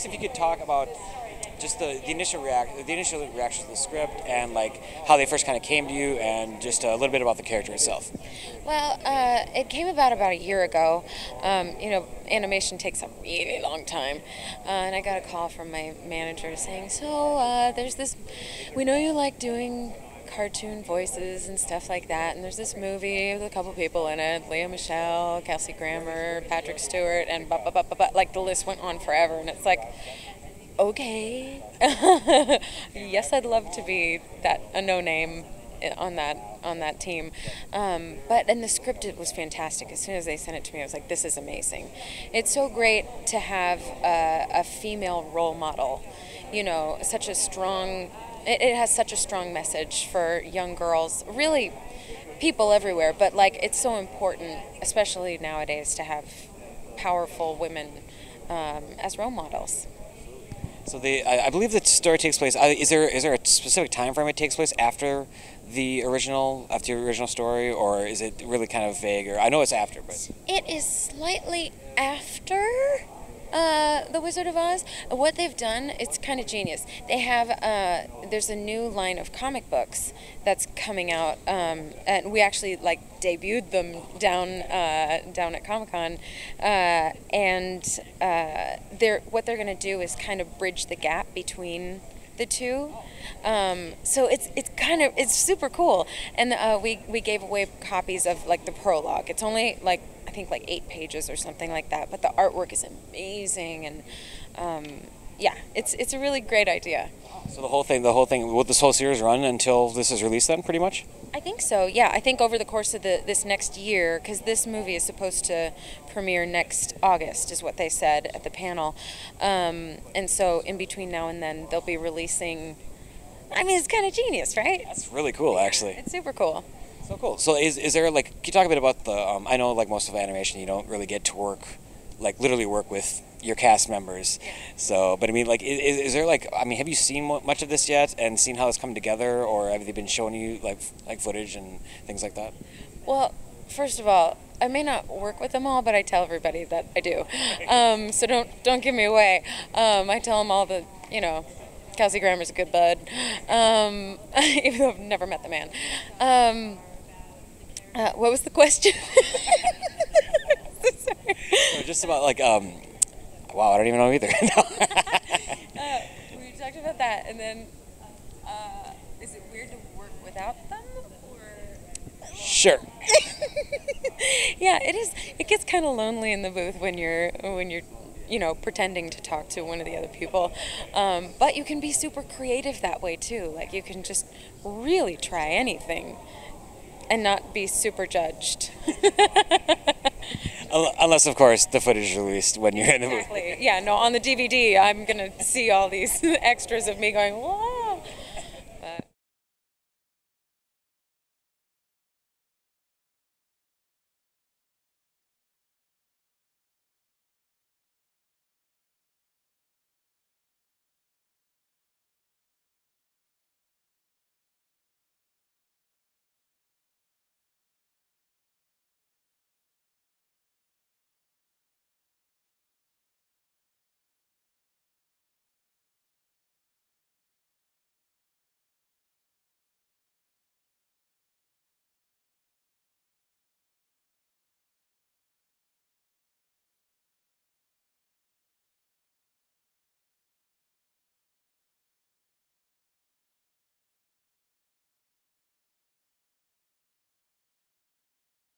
curious if you could talk about just the initial reaction to the script and like how they first kind of came to you, and just a little bit about the character itself. Well, it came about a year ago. Animation takes a really long time, and I got a call from my manager saying, "So there's this. We know you like doing cartoon voices and stuff like that, and there's this movie with a couple people in it: Leah Michele, Kelsey Grammer, Patrick Stewart, and like the list went on forever." And it's like, okay, yes, I'd love to be a no name on that team. And the script, it was fantastic. As soon as they sent it to me, I was like, this is amazing. It's so great to have a female role model. Such a strong. It has such a strong message for young girls, really people everywhere, but like it's so important, especially nowadays, to have powerful women as role models. So I believe the story takes place. Is there a specific time frame it takes place after the original story, or is it really kind of vague? Or I know it's after, but it is slightly after The Wizard of Oz. What they've done, it's kind of genius. They have there's a new line of comic books that's coming out, and we actually debuted them down at Comic-Con, and what they're going to do is kind of bridge the gap between the two. So it's super cool, and we gave away copies of the prologue. It's only I think 8 pages or something like that, but the artwork is amazing, and it's a really great idea. So the whole thing, will this whole series run until this is released then, pretty much? I think so, yeah. I think over the course of this next year, because this movie is supposed to premiere next August, is what they said at the panel. And so in between now and then, they'll be releasing. I mean, it's kind of genius, right? That's really cool, actually. It's super cool. So cool. So is there can you talk a bit about the? I know most of animation, you don't really get to literally work with your cast members. Yeah. So, but I mean, is there have you seen much of this yet, and seen how it's come together, or have they been showing you like footage and things like that? Well, first of all, I may not work with them all, but I tell everybody that I do. So don't give me away. I tell them all that Kelsey Grammer's a good bud, even though I've never met the man. What was the question? Sorry. So just about wow, I don't even know either. We talked about that, and then is it weird to work without them, or? Sure. Yeah, it is. It gets kind of lonely in the booth when you're pretending to talk to one of the other people, but you can be super creative that way too. You can just really try anything and not be super judged. Unless, of course, the footage is released when you're in the movie. Exactly. Yeah, no, on the DVD, I'm going to see all these extras of me going, whoa.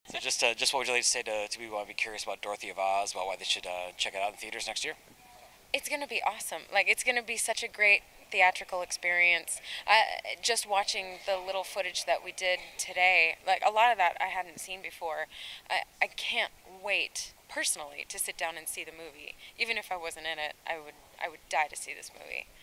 So just what would you like to say to people who might be curious about Dorothy of Oz, about why they should check it out in theaters next year? It's going to be awesome. It's going to be such a great theatrical experience. Just watching the little footage that we did today, a lot of that I hadn't seen before. I can't wait personally to sit down and see the movie. Even if I wasn't in it, I would die to see this movie.